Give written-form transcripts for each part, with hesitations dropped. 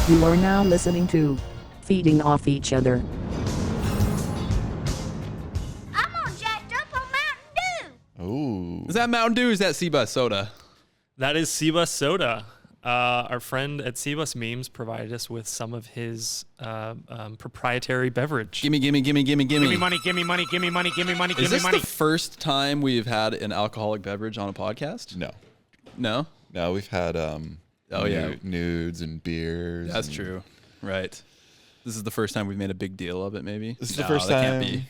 You are now listening to Feeding Off Each Other. I'm all jacked up on Mountain Dew. Ooh. Is that Mountain Dew or is that Seabus soda? That is Seabus soda. Our friend at Seabus Memes provided us with some of his proprietary beverage. Gimme. Give me money, give me money, give me money, give me money, Is give me this money. the first time we've had an alcoholic beverage on a podcast? No. No? No, we've had yeah. nudes and beers. That's and true. Right. This is the first time we've made a big deal of it, maybe? This is the No, first that time can't be.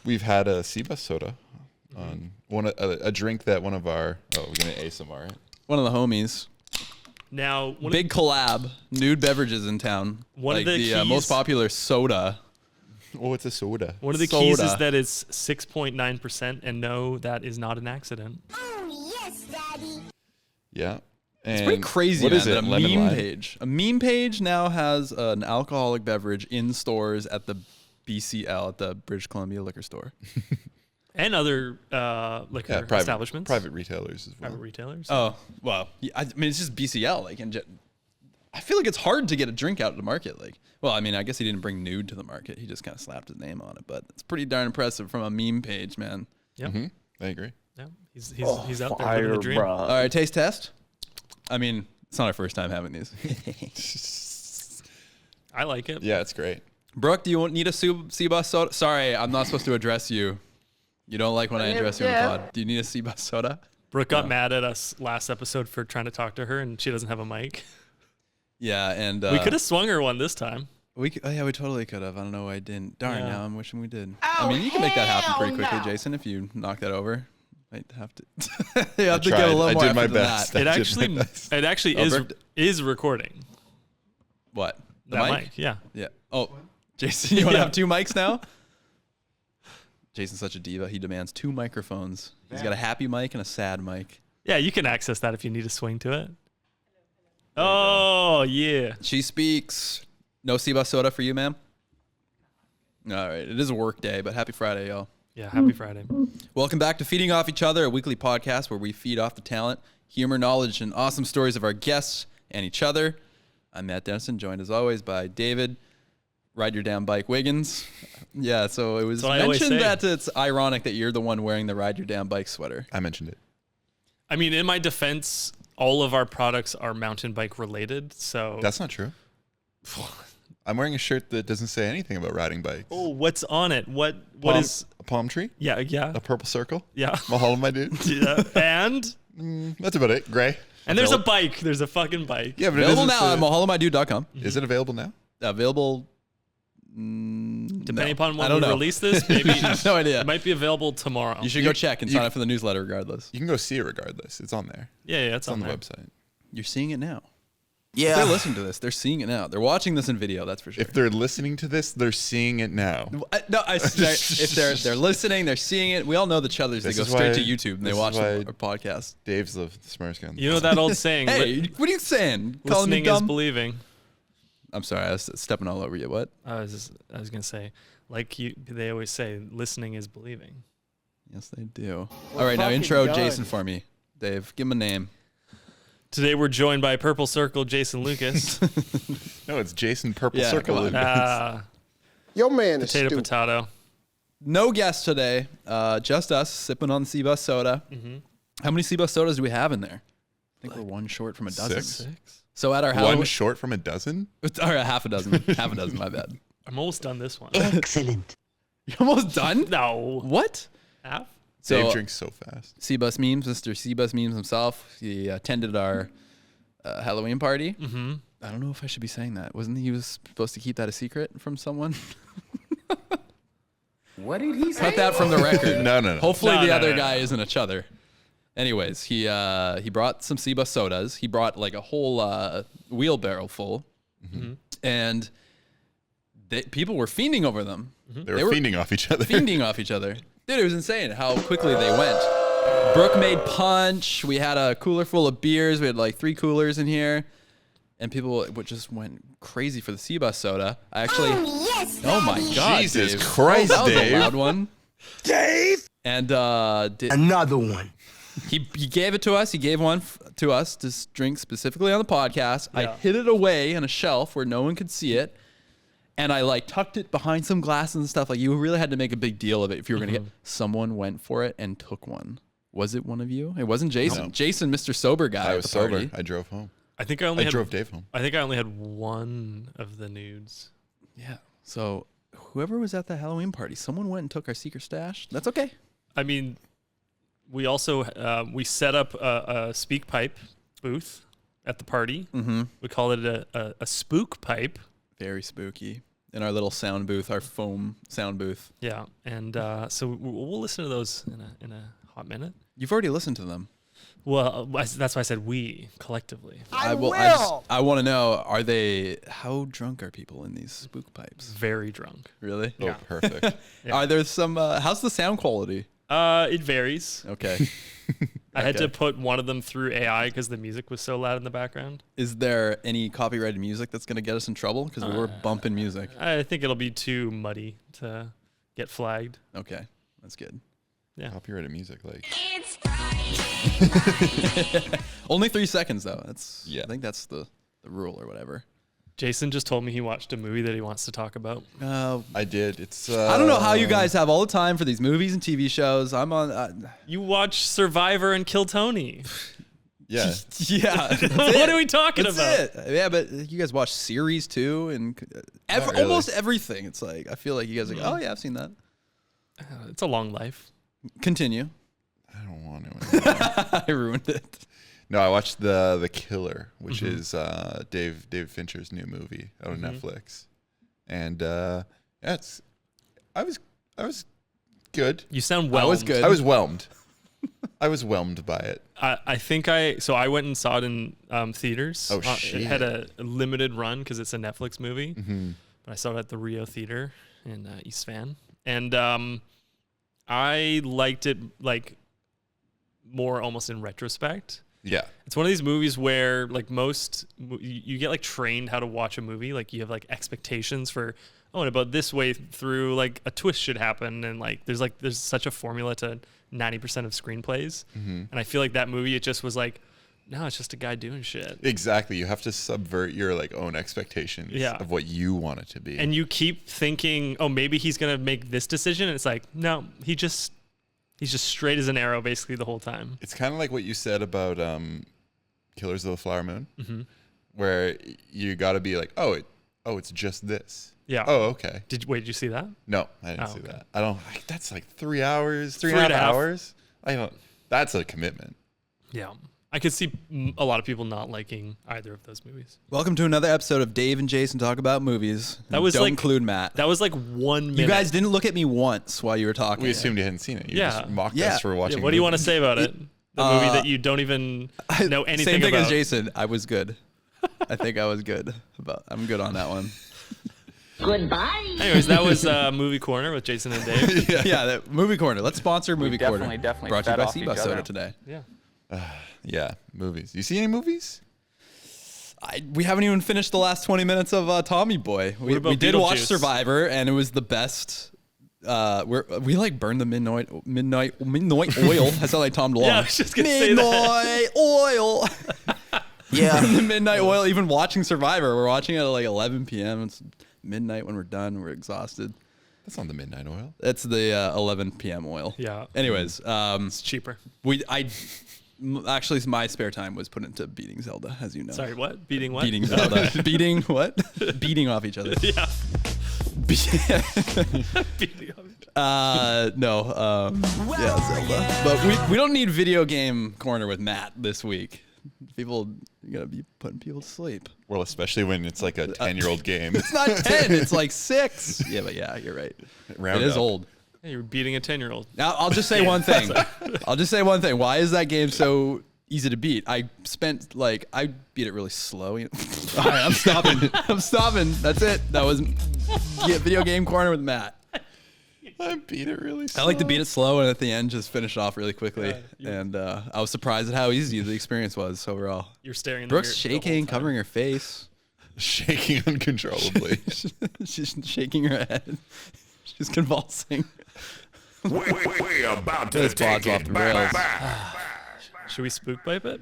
we've had a Seabus soda on a drink that one of our we're gonna ASMR it. One of the homies. Now, Big collab. Nude Beverages in town. One of like the the most keys- popular soda. Oh, it's a soda. one of the keys is soda. that it's 6.9%, and no, that is not an accident. Oh, yes, Daddy. Yeah. It's pretty crazy, What man, is it? that a Lemon meme lime? page. A meme page now has an alcoholic beverage in stores at the BCL, at the British Columbia liquor store. And other liquor establishments. Private retailers as well. Private retailers. Oh, well, yeah, I mean, it's just BCL. Like, I feel like it's hard to get a drink out of the market. Like, well, I mean, I guess he didn't bring Nude to the market. He just kind of slapped his name on it. But it's pretty darn impressive from a meme page, man. Yep. Mm-hmm. I agree. Yeah. He's out there living the dream. All right, taste test. I mean, it's not our first time having these. I like it. Yeah, it's great. Brooke, do you need a Seabus soda? Sorry, I'm not supposed to address you. You don't like when I address you on the pod. Do you need a Seabus soda? Brooke got mad at us last episode for trying to talk to her, and she doesn't have a mic. Yeah, and We could have swung her one this time. we totally could have. I don't know why I didn't. Darn, Yeah. now I'm wishing we did. I mean, you can make that happen pretty quickly, Jason, if you knock that over. Might have to. You have to get a little I more did my effort than best. that. It actually Oh, is recording. What? The That mic? mic, yeah. Yeah. Oh, Jason, you want to Yeah. have two mics now? Jason's such a diva. He demands two microphones. He's got a happy mic and a sad mic. Yeah, you can access that if you need a swing to it. Oh, yeah. She speaks. No Seabus soda for you, ma'am? All right. It is a work day, but happy Friday, y'all. Yeah, happy Friday. Welcome back to Feeding Off Each Other, a weekly podcast where we feed off the talent, humor, knowledge, and awesome stories of our guests and each other. I'm Matt Dennison, joined as always by David, Ride Your Damn Bike Wiggins. Yeah, so it was That's what I always mentioned say. that it's ironic that you're the one wearing the Ride Your Damn Bike sweater. I mentioned it. I mean, in my defense, all of our products are mountain bike related, so... That's not true. I'm wearing a shirt that doesn't say anything about riding bikes. Oh, what's on it? What Palm- is... a palm tree? Yeah. A purple circle? Yeah. Mahalo, my dude. Yeah. And That's about it. Gray. there's a bike. There's a fucking bike. Yeah, but it Available doesn't now at say- mahalomydude.com. Is it available now? Available... Depending upon I when don't we know. release this, maybe No idea. it might be available tomorrow. You should go check and sign up for the newsletter regardless. You can go see it regardless. It's on there. Yeah, it's It's on the there. website. You're seeing it now. If they're listening to this, they're seeing it now. They're watching this in video, that's for sure. If they're listening to this, they're seeing it now. If they're listening, they're seeing it. We all know the chuthers. They This go is straight why- to YouTube and they this watch is why- our podcast. Dave's the smartest guy. You know that old saying, Hey, what are you saying? Calling me listening is dumb? believing. I'm sorry, I was stepping all over you. What? I was going to say, they always say, listening is believing. Yes, they do. All right, now intro Jason for me. Dave, give him a name. Today we're joined by Purple Circle Jason Lucas. No, it's Jason Purple Yeah, Circle. come on. Lucas. Your man is Potato, stupid. potato. No guests today. Just us sipping on Seabus soda. Mm-hmm. How many Seabus sodas do we have in there? I think we're one short from a dozen. Six? So at our Halloween, One short from a dozen? or half a dozen. Half a dozen. My bad. I'm almost done this one. Excellent. You're almost done. No. What? Half? Dave drinks so fast. Seabus Memes, Mr. Seabus Memes himself. He attended our Halloween party. Mm-hmm. I don't know if I should be saying that. Wasn't he was supposed to keep that a secret from someone? What did he say? Cut that from the record. No. Hopefully No, the no, other no, guy isn't a chother. Anyways, he brought some Seabus sodas. He brought like a whole wheelbarrow full, and people were fiending over them. They were fiending off each other. Fiending off each other. Dude, it was insane how quickly they went. Brooke made punch. We had a cooler full of beers. We had like 3 coolers in here. And people just went crazy for the Seabus soda. I actually... Yes, Oh my God, Jesus Dave. Christ, That was Dave. a loud one. Dave! And Another one. he gave it to us. He gave one to us to drink specifically on the podcast. I Yeah. hid it away on a shelf where no one could see it. And I like tucked it behind some glasses and stuff. Like you really had to make a big deal of it if you were going to get. Someone went for it and took one. Was it one of you? It wasn't Jason. No. Jason, Mr. Sober Guy. I at was the sober. party. I drove home. I think I only drove Dave home. I think I only had one of the nudes. Yeah. So whoever was at the Halloween party, someone went and took our secret stash. That's okay. I mean, we also we set up a Speak Pipe booth at the party. Mm-hmm. We call it a Spook Pipe. Very spooky. In our little sound booth, our foam sound booth. Yeah, and so we'll listen to those in a hot minute. You've already listened to them. Well, that's why I said we collectively. I want to know, how drunk are people in these Spook Pipes? Very drunk. Really? Oh, perfect. Yeah. Are there some, how's the sound quality? It varies. Okay. I had to put one of them through AI because the music was so loud in the background. Is there any copyrighted music that's going to get us in trouble? Because we were bumping music. I think it'll be too muddy to get flagged. Okay. That's good. Yeah. Copyrighted music, like. It's Friday. Only 3 seconds, though. Yeah. I think that's the rule or whatever. Jason just told me he watched a movie that he wants to talk about. I did. It's. I don't know how you guys have all the time for these movies and TV shows. I'm on. You watch Survivor and Kill Tony. Yeah. Yeah. What are we talking That's about? it. Yeah, but you guys watch series too, and Not really. almost everything. It's like I feel like you guys are like, oh yeah, I've seen that. It's a long life. Continue. I don't want to. I ruined it. No, I watched the Killer, which is Dave Fincher's new movie out on Netflix, and I was good. You sound well. I was good. I was whelmed. I was whelmed by it. I think so I went and saw it in theaters. Oh, It shit. had a limited run because it's a Netflix movie. But I saw it at the Rio Theater in East Van. And I liked it like more almost in retrospect. Yeah. It's one of these movies where like you get like trained how to watch a movie. Like you have like expectations for, and about this way through like a twist should happen. And like there's such a formula to 90% of screenplays. And I feel like that movie, it just was like, no, it's just a guy doing shit. Exactly. You have to subvert your like own expectations of what you want it to be. And you keep thinking, oh, maybe he's going to make this decision. And it's like, no, he's just straight as an arrow basically the whole time. It's kind of like what you said about Killers of the Flower Moon, where you got to be like, oh, it's just this. Yeah. Oh, okay. Did you see that? No, I didn't see okay. that. I don't. That's like 3 hours, three 3.5 and a half hours. I don't. That's a commitment. Yeah. I could see a lot of people not liking either of those movies. Welcome to another episode of Dave and Jason Talk About Movies. That was Don't like- include Matt. That was like 1 minute. You guys didn't look at me once while you were talking. We assumed you hadn't seen it. You Yeah. just mocked Yeah. us for watching. What do you want to say about it? The movie that you don't even know anything Same thing about. as Jason. I was good. I think I was good. I'm good on that one. Goodbye. Anyways, that was Movie Corner with Jason and Dave. Yeah, that Movie Corner. Let's sponsor Movie Corner. definitely Brought to you fed by off each Seabus Soda other. today. Yeah. Yeah, movies. You see any movies? We haven't even finished the last 20 minutes of Tommy Boy. We about did watch Beetlejuice? Survivor, and it was the best. We like burned the midnight oil. I sound like Tom DeLonge. Yeah, I was just gonna say that. Midnight oil. Yeah, the midnight oil. Even watching Survivor, we're watching it at like 11 p.m. It's midnight when we're done. We're exhausted. That's not the midnight oil. That's the 11 p.m. oil. Yeah. Anyways, It's cheaper. Actually, my spare time was put into beating Zelda, as you know. Sorry, what? Beating what? Beating Zelda. Beating what? Beating off each other. Yeah. Yeah, Zelda. But we don't need video game corner with Matt this week. People, you gotta be putting people to sleep. Well, especially when it's like a 10-year-old game. It's not 10, it's like 6. Yeah, but yeah, you're right. Round It is up. old. Hey, you're beating a 10-year-old. Now, I'll just say one thing. Why is that game so easy to beat? I beat it really slow. You know? All right, I'm stopping. That's it. That was video game corner with Matt. I beat it really slow. I like to beat it slow and at the end just finish off really quickly. And I was surprised at how easy the experience was overall. You're staring. Brooke's shaking, covering her face. shaking uncontrollably. She's shaking her head. She's convulsing. We about to This take pod's off it the back. rails. Should we spook pipe it?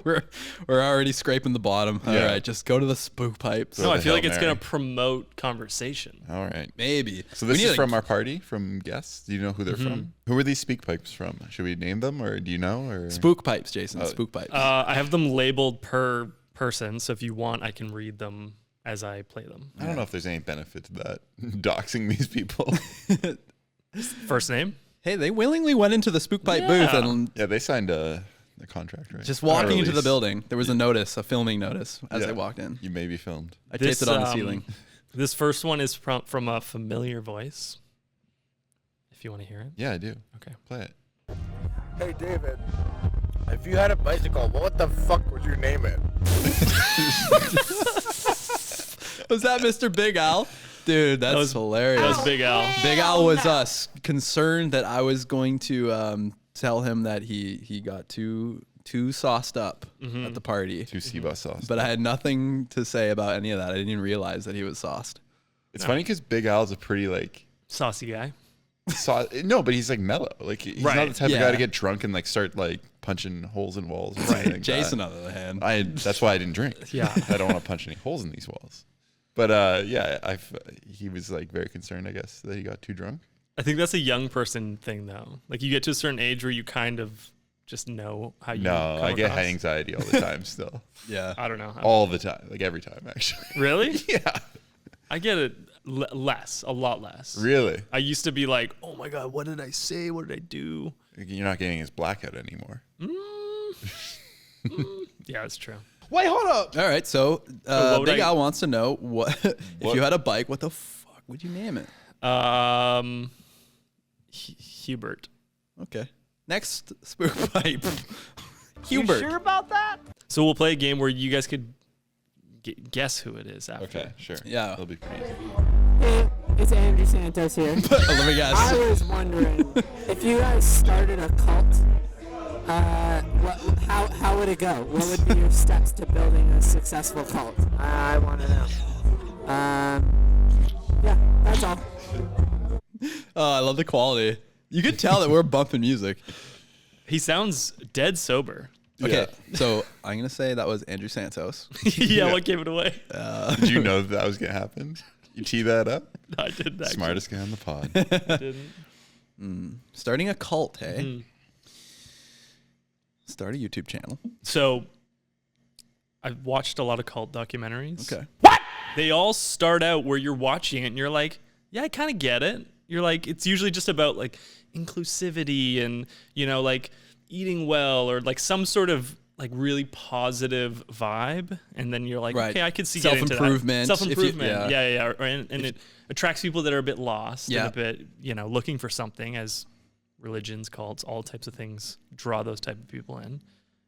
we're already scraping the bottom. All Yeah. right, just go to the spook pipes. No, I the feel like Hail it's Mary. going to promote conversation. All right. Maybe. So this We is need from a- our party, from guests. Do you know who they're from? Who are these speak pipes from? Should we name them, or do you know? Or spook pipes, Jason. Spook pipes. I have them labeled per person, so if you want, I can read them as I play them. I don't know if there's any benefit to that. Doxing these people. First name? Hey, they willingly went into the spook pipe booth and Yeah, they signed a contract, right? just walking into the release. building. There was a notice, a filming notice as they walked in. You may be filmed. I taped it on the ceiling. This first one is from a familiar voice. If you want to hear it. Yeah, I do. Okay. Play it. Hey, David, if you had a bicycle, what the fuck would you name it? Was that Mr. Big Al? Dude, that's was- hilarious. That was Big Al. Big Al was concerned that I was going to tell him that he got too sauced up at the party. Two sea bus sauce. But I had nothing to say about any of that. I didn't even realize that he was sauced. It's funny because Big Al's a pretty like Saucy guy. no, but he's like mellow. Like he's not Right. the type of guy Yeah. to get drunk and like start like punching holes in walls. Or something like Jason, that. on the other hand. That's why I didn't drink. Yeah. I don't want to punch any holes in these walls. But yeah, he was like very concerned, I guess, that he got too drunk. I think that's a young person thing, though. Like you get to a certain age where you kind of just know how you. No, come I get across. anxiety all the time still. Yeah. I don't know. All the time. Like every time, actually. Really? Yeah. I get it less, a lot less. Really? I used to be like, oh my God, what did I say? What did I do? You're not getting his blackout anymore. Yeah, it's true. Wait, hold up. All right, so what would Big I- Al wants to know what if you had a bike, what the fuck would you name it? Hubert. Okay. Next spook pipe. Hubert. You sure about that? So we'll play a game where you guys could guess who it is after. Okay, sure. Yeah. That'll be pretty easy. Hey, it's Andrew Santos here. Let me guess. I was wondering if you guys started a cult, how would it go? What would be your steps to building a successful cult? I want to know. Yeah, that's all. Oh, I love the quality. You could tell that we're bumping music. He sounds dead sober. Okay, so I'm gonna say that was Andrew Santos. Yeah, what gave it away? Did you know that was going to happen? You tee that up? I did that. Smartest guy on the pod. Didn't. Starting a cult, hey? Start a YouTube channel. So I've watched a lot of cult documentaries. Okay. They all start out where you're watching it and you're like, yeah, I kind of get it. You're like, it's usually just about like inclusivity and, you know, like eating well or like some sort of like really positive vibe. And then you're like, Right. okay, I could see getting into that. Self-improvement. Self-improvement. If you- yeah. Yeah. And it attracts people that are a bit lost Yeah. and a bit, you know, looking for something, as religions, cults, all types of things draw those type of people in.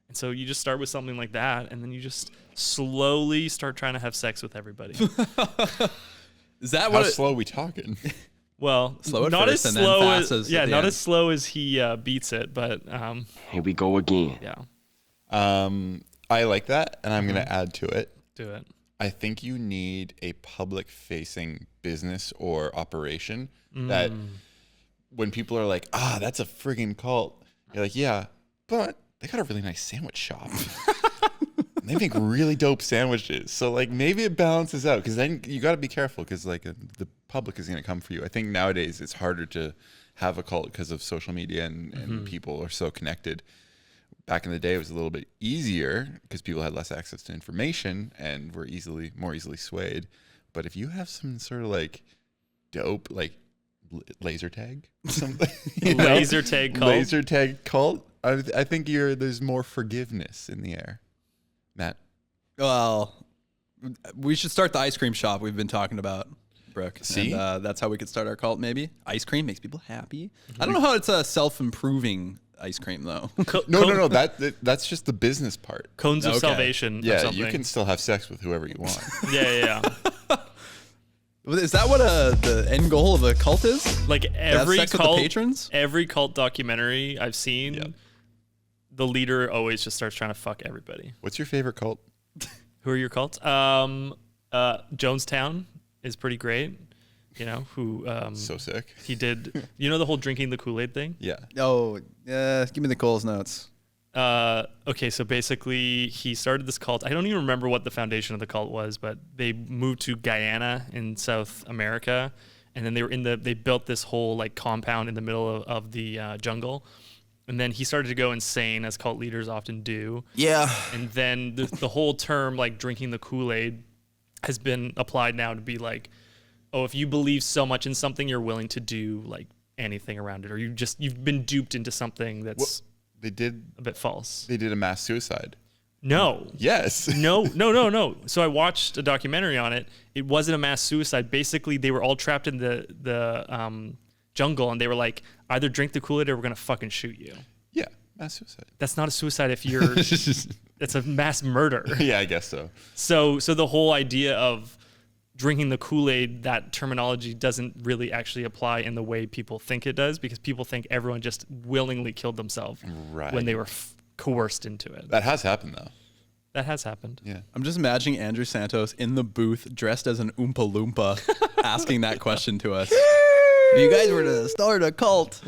And so you just start with something like that, and then you just slowly start trying to have sex with everybody. Is that How what? slow are we talking? Well, Slow at not first as and then slow fast as as at the not end. as slow as he beats it, but Here we go again. yeah, I like that, and I'm going to add to it. do it. I think you need a public-facing business or operation that when people are like, that's a friggin' cult, you're like, yeah, but they got a really nice sandwich shop. They make really dope sandwiches. So, like, maybe it balances out because then you got to be careful because, like, the public is going to come for you. I think nowadays it's harder to have a cult because of social media and people are so connected. Back in the day, it was a little bit easier because people had less access to information and were more easily swayed. But if you have some sort of like dope, like laser tag, or something, you know? Laser tag cult. laser tag cult, I think there's more forgiveness in the air. Matt, Well, we should start the ice cream shop we've been talking about, Brooke. See? And, that's how we could start our cult, maybe. Ice cream makes people happy. I don't know how it's a self-improving ice cream, though. no, that's just the business part. Cones of Okay. salvation. or Yeah, something. you can still have sex with whoever you want. Yeah. Is that what the end goal of a cult is? Like have every sex with the cult, patrons? every cult documentary I've seen, Yep. the leader always just starts trying to fuck everybody. What's your favorite cult? Who are your cults? Jonestown is pretty great. you know, who So sick. he did, you know, the whole drinking the Kool-Aid thing. Yeah. Oh, yeah. Give me the Coles notes. Okay, so basically he started this cult. I don't even remember what the foundation of the cult was, but they moved to Guyana in South America, and then they built this whole like compound in the middle of the jungle, and then he started to go insane, as cult leaders often do. Yeah. And then the whole term like drinking the Kool-Aid has been applied now to be like, oh, if you believe so much in something, you're willing to do like anything around it, or you've been duped into something that's They did a bit false. They did a mass suicide. No. Yes. No. So I watched a documentary on it. It wasn't a mass suicide. Basically, they were all trapped in the jungle, and they were like, either drink the Kool-Aid or we're gonna fucking shoot you. Yeah, mass suicide. That's not a suicide if you're. It's a mass murder. Yeah, I guess so. So the whole idea of drinking the Kool-Aid, that terminology doesn't really actually apply in the way people think it does, because people think everyone just willingly killed themselves when they were coerced into it. That has happened though. That has happened. Yeah. I'm just imagining Andrew Santos in the booth dressed as an Oompa Loompa asking that question to us. If you guys were to start a cult,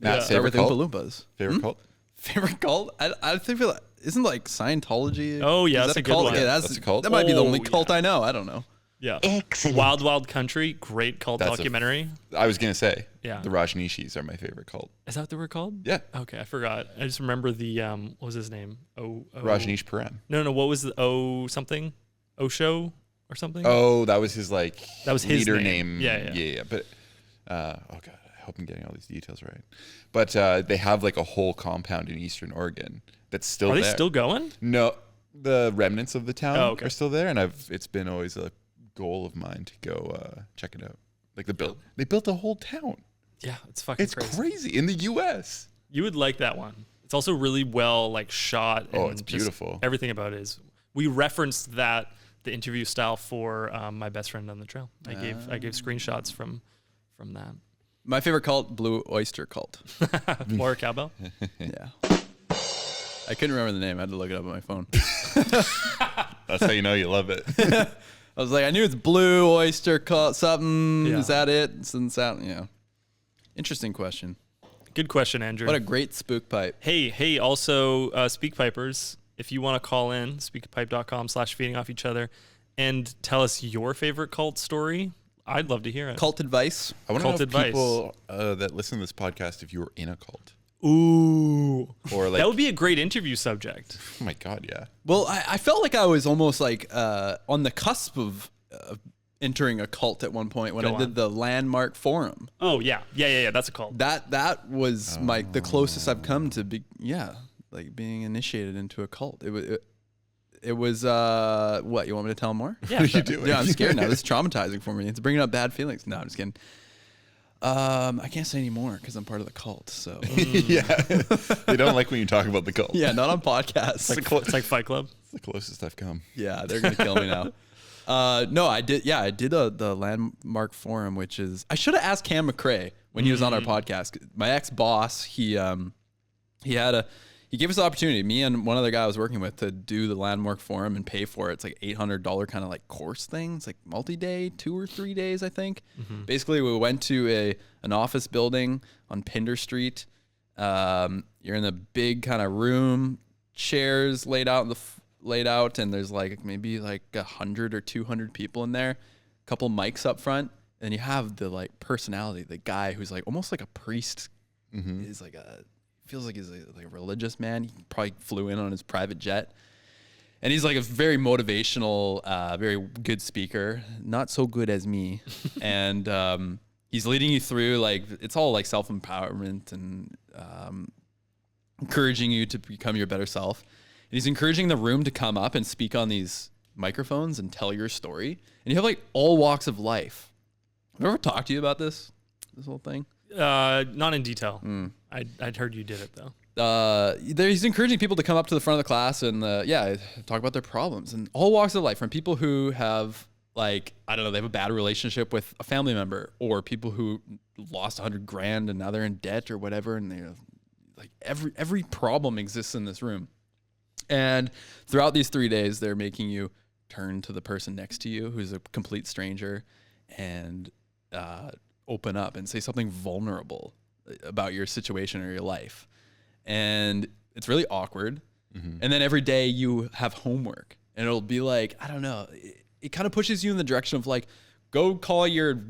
Matt's start with favorite Oompa cult? Loompas. Favorite cult? Favorite cult? I think isn't like Scientology? Oh, yeah, Is that's that a good cult? one. Yeah, That's a cult? That might be the Oh, only cult yeah. I know. I don't know. Yeah. Excellent. Wild Wild Country, great cult That's documentary. I was gonna say. Yeah. The Rajneeshis are my favorite cult. Is that what they were called? Yeah. Okay, I forgot. I just remember the what was his name? Rajneesh Param. No, what was the O something? Osho or something? Oh, that was his like. That was his leader name. name. Yeah. Yeah. But oh god, I hope I'm getting all these details right. But they have like a whole compound in Eastern Oregon that's still Are there. they still going? No, the remnants of the town Oh, okay. are still there, and it's been always a goal of mine to go check it out. Like they built a whole town. Yeah, it's fucking It's crazy. crazy in the U.S. You would like that one. It's also really well like shot. Oh, and it's just beautiful. Everything about it is. We referenced the interview style for my best friend on the trail. I gave screenshots from that. My favorite cult, Blue Oyster Cult. More cowbell. Yeah. I couldn't remember the name. I had to look it up on my phone. That's how you know you love it. I was like, I knew it's Blue Oyster Cult something. Yeah. Is that it? It doesn't sound, yeah. Interesting question. Good question, Andrew. What a great spook pipe. Hey, also, Speak Pipers, if you want to call in, speakpipe.com/feeding off each other, and tell us your favorite cult story, I'd love to hear it. Cult advice. I want to know Cult if advice. people that listen to this podcast, if you were in a cult. Ooh. Or like, That would be a great interview subject. oh my God, yeah. Well, I felt like I was almost like on the cusp of entering a cult at one point when Go I did on. the Landmark Forum. Oh, yeah. That's a cult. That was the closest I've come to like being initiated into a cult. It was what, you want me to tell more? Yeah. What are you doing? Yeah, I'm scared now. This is traumatizing for me. It's bringing up bad feelings. No, I'm just kidding. I can't say any more because I'm part of the cult. So Yeah. They don't like when you talk about the cult. yeah, not on podcasts. It's like Fight Club. It's the closest I've come. Yeah, they're gonna kill me now. No, I did. Yeah, I did the Landmark Forum, which is I should have asked Cam McRae when he was on our podcast. My ex boss, he gave us the opportunity, me and one other guy I was working with, to do the Landmark Forum and pay for it. It's like $800 kind of like course thing. It's like multi-day, 2 or 3 days, I think. Basically, we went to an office building on Pinder Street. You're in a big kind of room, chairs laid out, and there's like maybe like 100 or 200 people in there. A couple mics up front, and you have the like personality, the guy who's like almost like a priest. Is like feels like he's like a religious man. He probably flew in on his private jet. And he's like a very motivational, very good speaker. Not so good as me. And he's leading you through, like, it's all like self-empowerment and encouraging you to become your better self. And he's encouraging the room to come up and speak on these microphones and tell your story. And you have like all walks of life. Have I ever talked to you about this whole thing? Not in detail. I'd heard you did it though. He's encouraging people to come up to the front of the class and talk about their problems and all walks of life, from people who have, like, I don't know, they have a bad relationship with a family member, or people who lost $100,000 and now they're in debt or whatever, and they're like, every problem exists in this room. And throughout these 3 days, they're making you turn to the person next to you who's a complete stranger and open up and say something vulnerable about your situation or your life. And it's really awkward. And then every day you have homework and it'll be like, I don't know, it kind of pushes you in the direction of like, go call your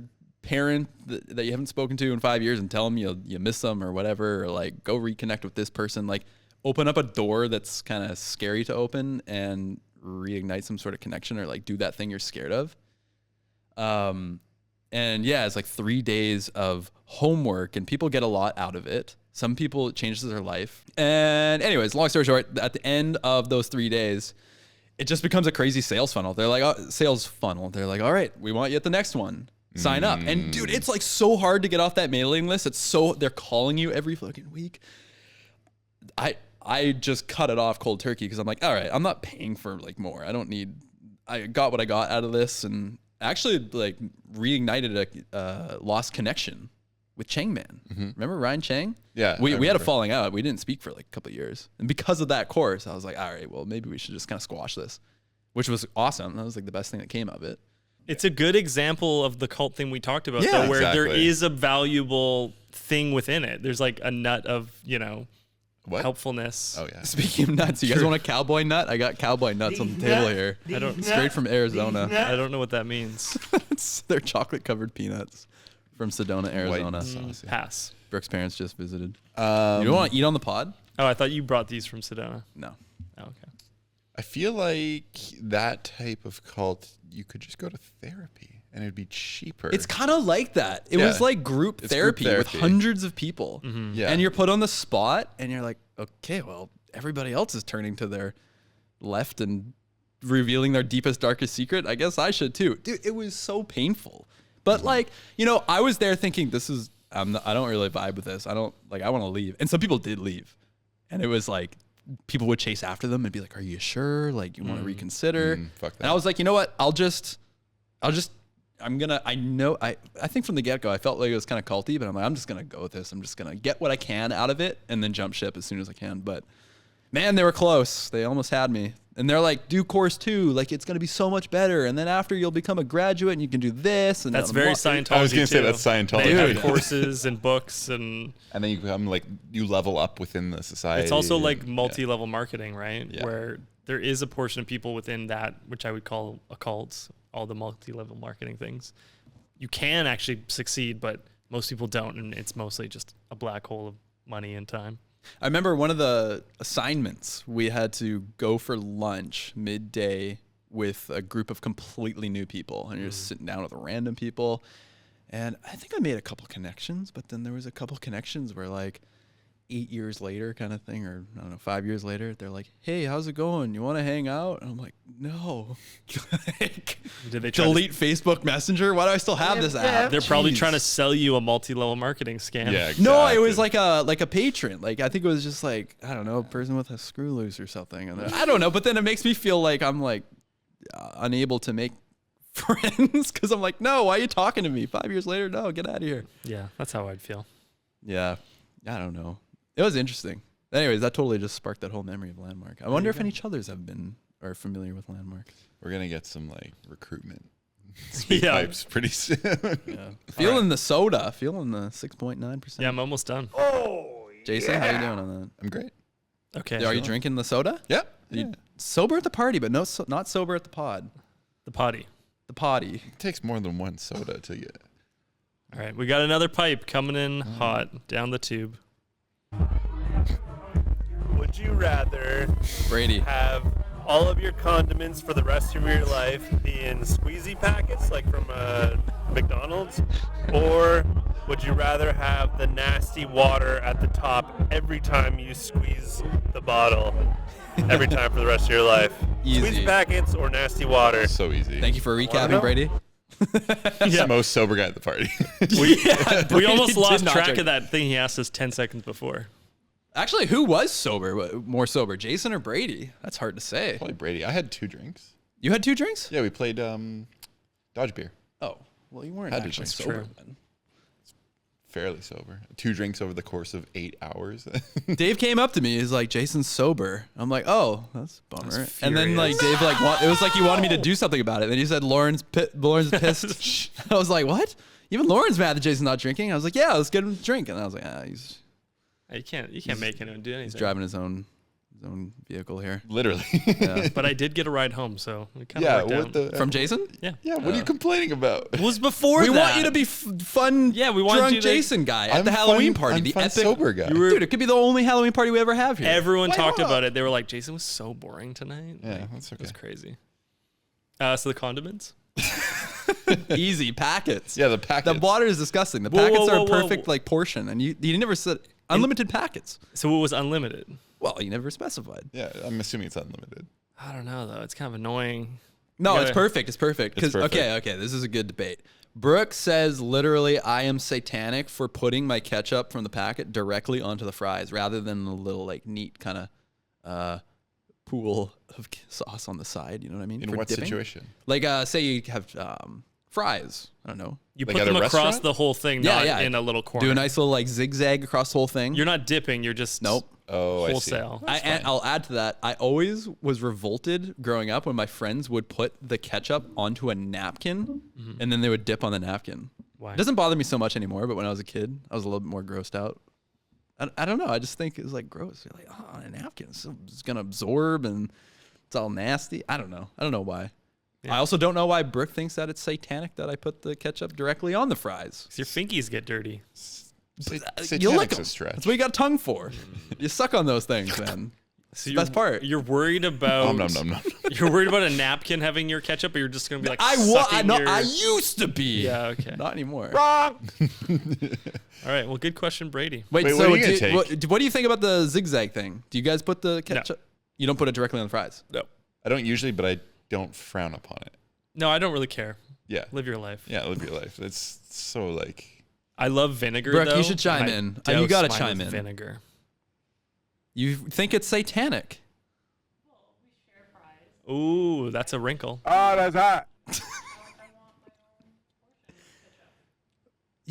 parent that you haven't spoken to in 5 years and tell them you miss them or whatever, or like go reconnect with this person, like open up a door that's kind of scary to open and reignite some sort of connection, or like do that thing you're scared of. And yeah, it's like 3 days of homework and people get a lot out of it. Some people, it changes their life. And anyways, long story short, at the end of those 3 days, it just becomes a crazy sales funnel. They're like, They're like, all right, we want you at the next one. Sign up. And dude, it's like so hard to get off that mailing list. They're calling you every fucking week. I just cut it off cold turkey because I'm like, all right, I'm not paying for like more. I got what I got out of this, and actually like reignited a lost connection with Chang Man. Remember Ryan Chang? Yeah. We had a falling out. We didn't speak for like a couple of years. And because of that course, I was like, all right, well, maybe we should just kind of squash this, which was awesome. That was like the best thing that came of it. It's a good example of the cult thing we talked about, Yeah, though, where there exactly. is a valuable thing within it. There's like a nut of, What? helpfulness. Oh yeah. Speaking of nuts, you guys want a cowboy nut? I got cowboy nuts on the table here. I don't Straight from Arizona. I don't know what that means. They're chocolate covered peanuts from Sedona, Arizona. White sauce, yeah. Pass. Brooke's parents just visited. You don't want to eat on the pod? Oh, I thought you brought these from Sedona. No. Oh, okay. I feel like that type of cult, you could just go to therapy and it'd be cheaper. It's kind of like that. It Yeah. was like group It's therapy, group with therapy. hundreds of people. Yeah. And you're put on the spot and you're like, okay, well, everybody else is turning to their left and revealing their deepest, darkest secret. I guess I should too. Dude, it was so painful. But like, I was there thinking I don't really vibe with this. I want to leave. And some people did leave. And it was like, people would chase after them and be like, are you sure? Like, you want to reconsider? Fuck that. And I was like, you know what? I think from the get-go, I felt like it was kind of culty, but I'm like, I'm just going to go with this. I'm just going to get what I can out of it and then jump ship as soon as I can. But man, they were close. They almost had me. And they're like, do course 2. Like, it's going to be so much better. And then after you'll become a graduate and you can do this. And That's very Scientology. I was gonna say too. that's Scientology. They have Dude. courses and books, and And then you become like, you level up within the society. it's also like multi-level marketing, right? Yeah. Where there is a portion of people within that, which I would call occults, all the multi-level marketing things. You can actually succeed, but most people don't, and it's mostly just a black hole of money and time. I remember one of the assignments, we had to go for lunch midday with a group of completely new people. And you're just sitting down with random people. And I think I made a couple connections, but then there was a couple connections where like 8 years later kind of thing, or I don't know, 5 years later, they're like, hey, how's it going? You want to hang out? And I'm like, no. Like, Did they try delete Facebook Messenger? Why do I still have this app? They're probably Jeez. trying to sell you a multi-level marketing scam. Yeah, exactly. No, it was like a patron. Like, I think it was just like, I don't know, a person with a screw loose or something. And I don't know, but then it makes me feel like I'm like unable to make friends because I'm like, no, why are you talking to me? 5 years later, no, get out of here. Yeah, that's how I'd feel. Yeah, I don't know. It was interesting. Anyways, that totally just sparked that whole memory of Landmark. I wonder if any others are familiar with Landmark. We're gonna get some like recruitment speak Yeah. pipes pretty soon. Yeah. Feeling the soda, feeling the 6.9%. Yeah, I'm almost done. Jason, how you doing on that? I'm great. Okay. Are you drinking the soda? Yep. You sober at the party, but not sober at the pod. The potty. The potty. It takes more than one soda to get. All right, we got another pipe coming in hot down the tube. Would you rather Brady. have all of your condiments for the rest of your life be in squeezy packets, like from McDonald's? Or would you rather have the nasty water at the top every time you squeeze the bottle? Every time for the rest of your life? Easy. Squeezy packets or nasty water? So easy. Thank you for recapping, know? Brady. He's the most sober guy at the party. We almost did lost not track drink. of that thing he asked us 10 seconds before. Actually, who was sober? More sober, Jason or Brady? That's hard to say. Probably Brady. I had 2 drinks. You had 2 drinks? Yeah, we played Dodge beer. Oh, well, you weren't Had to actually drink. sober True. then. Fairly sober. 2 drinks over the course of 8 hours. Dave came up to me. He's like, "Jason's sober." I'm like, "Oh, that's a bummer." That's And then like furious. Dave it was like he wanted me to do something about it. Then he said, Lauren's pissed." I was like, "What?" Even Lauren's mad that Jason's not drinking. I was like, yeah, let's get him a drink. And I was like, he's You can't make him do anything. driving his own vehicle here. Literally. Yeah. But I did get a ride home, so it kind of worked out. From Jason? Yeah. Yeah, what are you complaining about? It was before We that. want you to be fun, Yeah, we want drunk you to- Jason guy at I'm the Halloween fun- party. I'm the fun, epic sober guy. Dude, it could be the only Halloween party we ever have here. Everyone talked Why not? about it. They were like, Jason was so boring tonight. Yeah, Like, that's It was okay. crazy. So the condiments? Easy packets. Yeah, the packets. The water is disgusting. The Whoa, packets whoa, are whoa, a perfect whoa. like portion, and you never said unlimited packets. So it was unlimited. Well, you never specified. Yeah, I'm assuming it's unlimited. I don't know, though. It's kind of annoying. No, You it's gotta- perfect. It's perfect. It's perfect. Okay, this is a good debate. Brooke says literally, I am satanic for putting my ketchup from the packet directly onto the fries rather than the little like neat kind of pool of sauce on the side. You know what I mean? In For what dipping. situation? Like, say you have fries. I don't know. You Like put at a them across restaurant? the whole thing, Yeah, not yeah. in a little corner. Do a nice little like zigzag across the whole thing. You're not dipping. You're just Nope. Oh, wholesale. I'll add to that. I always was revolted growing up when my friends would put the ketchup onto a napkin and then they would dip on the napkin. Why? It doesn't bother me so much anymore, but when I was a kid, I was a little bit more grossed out. I don't know. I just think it was like gross. You're like, oh, on a napkin, it's gonna absorb and it's all nasty. I don't know. I don't know why. Yeah. I also don't know why Brooke thinks that it's satanic that I put the ketchup directly on the fries. 'Cause your fingies get dirty. You lick Satanic's them. a stretch. That's what you got tongue for. You suck on those things, man. So Best part. You're worried about. Nom, nom, nom, nom. You're worried about a napkin having your ketchup, or you're just gonna be like. I sucking your... used to be. Yeah. Okay. Not anymore. All right. Well, good question, Brady. Wait, Wait, so what are you gonna take? what do you think about the zigzag thing? Do you guys put the ketchup? You don't put it directly on the fries. No. I don't usually, but I don't frown upon it. No, I don't really care. Yeah. Live your life. Yeah, live your life. It's so like. I love vinegar. Brooke, you though, should chime and in. I You gotta douse mine chime with in. Vinegar. You think it's satanic? Ooh, that's a wrinkle. Oh, that's hot.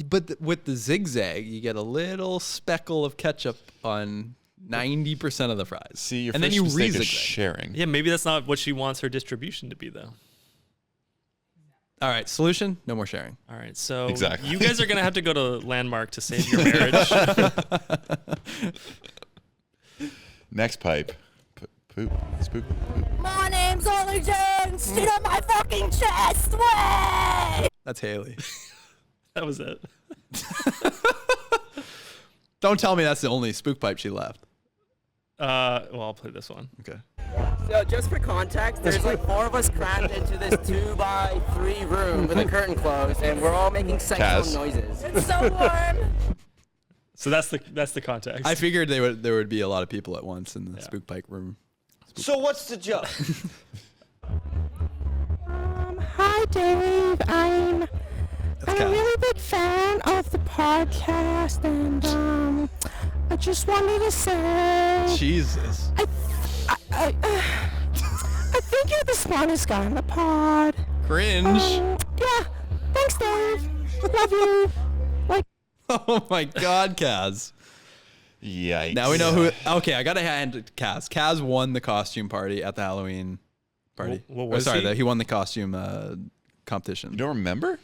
But with the zigzag, you get a little speckle of ketchup on 90% of the fries. See, your and first then you mistake is re-zigzag. sharing. Yeah, maybe that's not what she wants her distribution to be, though. All right, solution: no more sharing. All right, so Exactly. you guys are gonna have to go to Landmark to save your marriage. Next pipe. Poop. Spook. Poop. My name's Ollie Jones. Sit on my fucking chest. Way. That's Healey. That was it. Don't tell me that's the only spook pipe she left. Well, I'll play this one. Okay. So just for context, there's like 4 of us crammed into this 2x3 room with a curtain closed, and we're all making sexual Kaz. noises. It's so warm. So that's the context. I figured there would be a lot of people at once in the spook pipe room. So what's the joke? Hi, Dave. I'm That's a Kaz. really big fan of the podcast, and I just wanted to say Jesus. I think you're the smartest guy on the pod. Cringe. Yeah. Thanks, Dave. Love you. Like. Oh my God, Kaz. Yikes. Now we know who. Okay, I gotta hand it to Kaz. Kaz won the costume party at the Halloween party. What was sorry, he? he won the costume competition. You don't remember?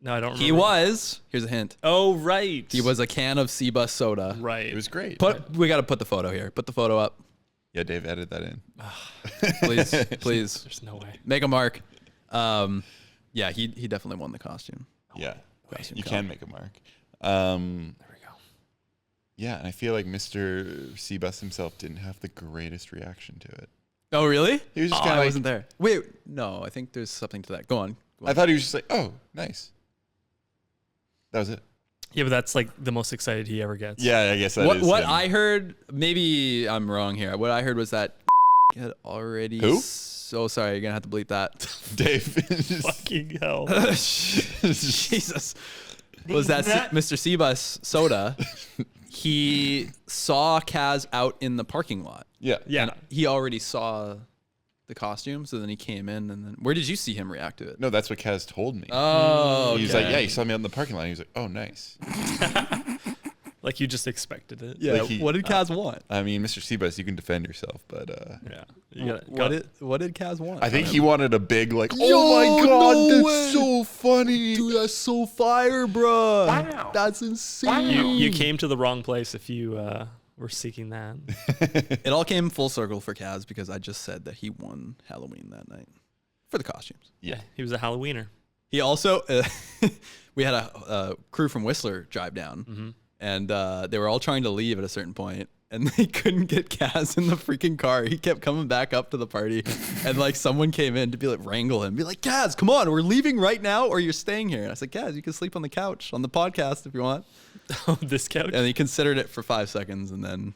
No, I don't remember. He was. Here's a hint. Oh, right. He was a can of Seabus soda. Right. It was great. We got to put the photo here. Put the photo up, Yeah, Dave, edit that in. please. Please There's no way. make a mark. Yeah, he definitely won the costume. Yeah. Costume You comp. can make a mark. There we go. Yeah, and I feel like Mr. Seabus himself didn't have the greatest reaction to it. Oh really? He was just Oh, kinda I like- wasn't there. Wait, no, I think there's something to that. Go on. I thought he was just like, oh, nice. That was it. Yeah, but that's like the most excited he ever gets. Yeah, I guess that is. What him. I heard, maybe I'm wrong here. What I heard was that had already. Who? So sorry, you're gonna have to bleep that. Dave. Fucking hell. Jesus. Was that Mr. Seabus soda? He saw Kaz out in the parking lot. Yeah. Yeah. And he already saw the costume, so then he came in, and then where did you see him react to it? No, that's what Kaz told me. Oh, He was okay. like, yeah, he saw me out in the parking lot. He was like, oh, nice. Like you just expected it. Yeah. Like What did Kaz want? I mean, Mr. Seabass, you can defend yourself, but Yeah. You What did Kaz want? I think he wanted a big like, oh my god, no that's way. so funny. Dude, that's so fire, bro. Wow. That's insane. You came to the wrong place if you were seeking that. It all came full circle for Kaz because I just said that he won Halloween that night for the costumes. Yeah, he was a Halloweener. He also, we had a crew from Whistler drive down, and they were all trying to leave at a certain point, and they couldn't get Kaz in the freaking car. He kept coming back up to the party, and like someone came in to be like wrangle him, be like, Kaz, come on, we're leaving right now, or you're staying here. And I said, Kaz, you can sleep on the couch on the podcast if you want. Oh, this couch. And he considered it for 5 seconds, and then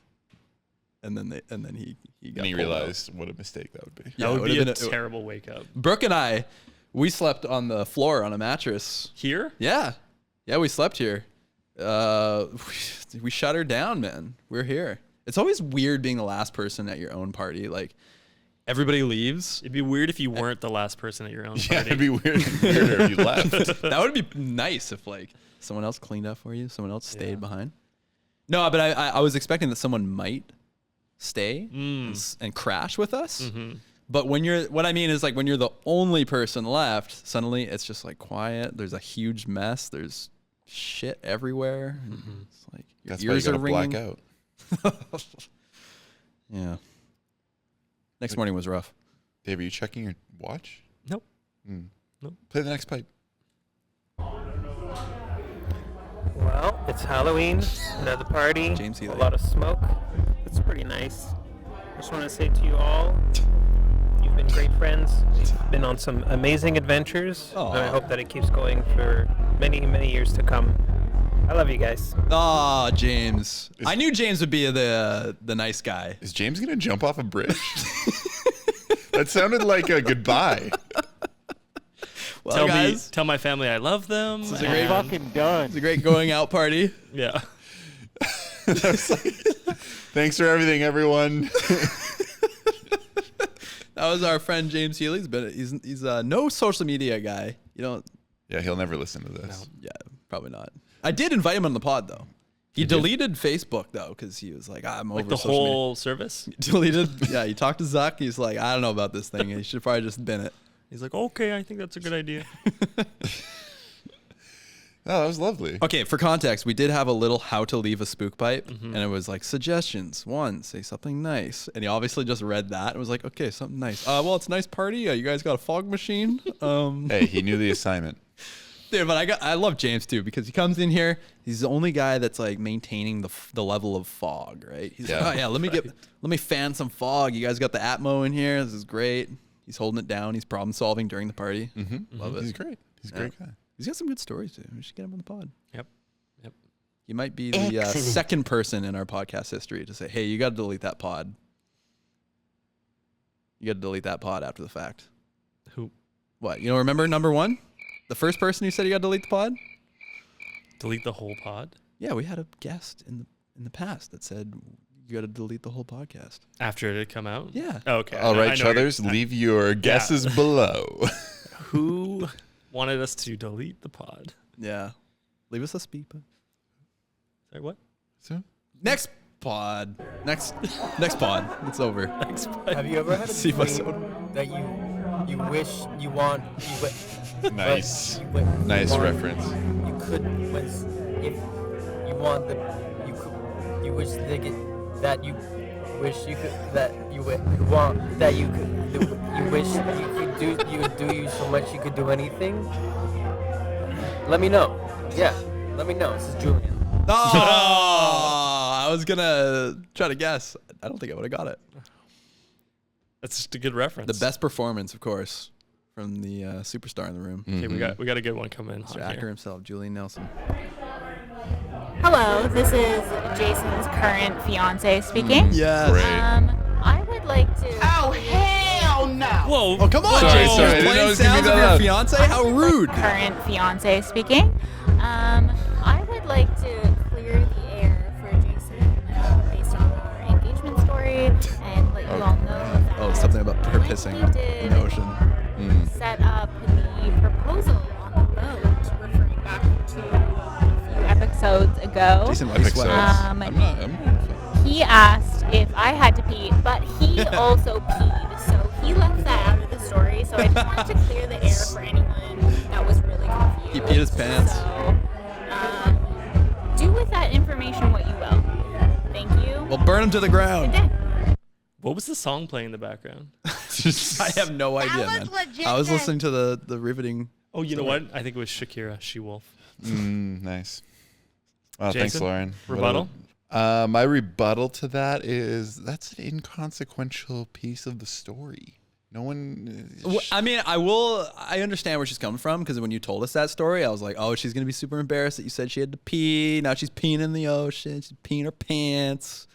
he got And he pulled out. realized what a mistake that would be. Yeah, That it would be would've a been terrible wake up. Brooke and I, we slept on the floor on a mattress. Here? Yeah, we slept here. We shut her down, man. We're here. It's always weird being the last person at your own party. Like everybody leaves. It'd be weird if you weren't the last person at your own Yeah, party. it'd be weirder if you left. That would be nice if like someone else cleaned up for you, someone else stayed behind. No, but I was expecting that someone might stay and crash with us. But what I mean is like when you're the only person left, suddenly it's just like quiet. There's a huge mess. There's shit everywhere. It's like your That's why you ears are gotta ringing. black out. Yeah. Next morning was rough. Dave, are you checking your watch? Nope. Nope. Play the next pipe. Well, it's Halloween, another party, James Healey. a lot of smoke. It's pretty nice. I just want to say to you all, you've been great friends. You've been on some amazing adventures, and I hope that it keeps going for many, many years to come. I love you guys. Ah, James. I knew James would be the nice guy. Is James gonna jump off a bridge? That sounded like a goodbye. Well, Tell my family I love them. This is a great fucking done. It's a great going out party. Yeah. Thanks for everything, everyone. That was our friend James Healey. He's no social media guy. You don't. Yeah, he'll never listen to this. Yeah, probably not. I did invite him on the pod though. He deleted Facebook though because he was like, I'm over Like the social whole service? media. Deleted. Yeah, he talked to Zuck. He's like, I don't know about this thing. He should probably just bin it. He's like, okay, I think that's a good idea. Oh, that was lovely. Okay, for context, we did have a little how to leave a spook pipe, and it was like suggestions. 1, say something nice, and he obviously just read that and was like, okay, something nice. Well, it's a nice party. You guys got a fog machine. Hey, he knew the assignment. Dude, but I love James too because he comes in here. He's the only guy that's like maintaining the level of fog, right? He's like, oh yeah, let me fan some fog. You guys got the Atmo in here. This is great. He's holding it down. He's problem solving during the party. Love it. He's great. He's a great guy. He's got some good stories too. We should get him on the pod. Yep. He might be the second person in our podcast history to say, hey, you got to delete that pod. You got to delete that pod after the fact. Who? What? You don't remember number 1? The first person who said you got to delete the pod? Delete the whole pod? Yeah, we had a guest in the past that said you got to delete the whole podcast. After it had come out? Yeah. Oh, okay. All right, chuthers, leave your guesses below. Who wanted us to delete the pod? Yeah. Leave us a speak. Sorry, what? So? Next pod. Next pod. It's over. Next pod. Have you ever had a See what's dream that you wish you want Nice. nice reference. You could if you want you wish they get that you wish you could that you want that you could you wish you could do so much you could do anything. Let me know. Yeah, let me know. This is Julian. Oh, I was gonna try to guess. I don't think I would have got it. That's just a good reference. The best performance, of course, from the superstar in the room. Okay, we got a good one coming in. Mr. Actor himself, Julian Nelson. Hello, this is Jason's current fiance speaking. Yes. I would like to. Oh hell no! Whoa! Oh come on, Sorry, Jason! sorry, I You're didn't know it playing was gonna be sounds that of your loud. fiance? How rude! Current fiance speaking. I would like to clear the air for Jason based on our engagement story and let you all know that. Oh, something about her pissing in the ocean. Set up the proposal on the boat, referring back to a few epics episodes ago. Jason, why you sweating? I'm not. He asked if I had to pee, but he also peed, so he left that out of the story. So I just wanted to clear the air for anyone that was really confused. He peed his pants. So, do with that information what you will. Thank you. We'll burn him to the ground. Good day. What was the song playing in the background? I have no idea, man. I was listening to the riveting. Oh, you know what? I think it was Shakira, She-Wolf. Nice. Well, Jason, thanks, Lauren. rebuttal? My rebuttal to that is that's an inconsequential piece of the story. No one. I mean, I understand where she's coming from, because when you told us that story, I was like, oh, she's going to be super embarrassed that you said she had to pee. Now she's peeing in the ocean. She's peeing her pants.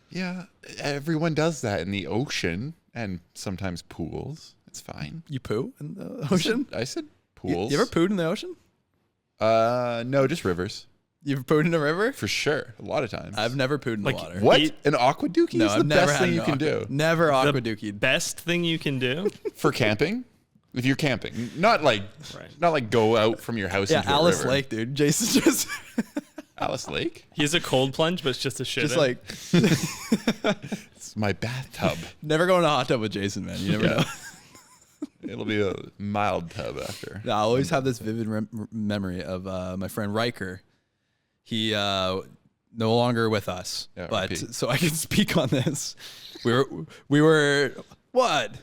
Yeah, everyone does that in the ocean and sometimes pools. It's fine. You poo in the ocean? I said pools. You ever pooed in the ocean? No, just rivers. You've pooed in a river? For sure. A lot of times. I've never pooed in the water. What? An aqua dookie No, is I've the never best had thing an you can do. Never aqua dookie. Best thing you can do? For camping? If you're camping. Not like go out from your house into Alice a river. Lake, dude. Jason's just... Alice Lake? He has a cold plunge, but it's just a shit. Just like... It's my bathtub. Never go in a hot tub with Jason, man. You never know. It'll be a mild tub after. No, I always have this vivid memory of my friend Riker. He no longer with us, Yeah, but repeat. so I can speak on this. We were what?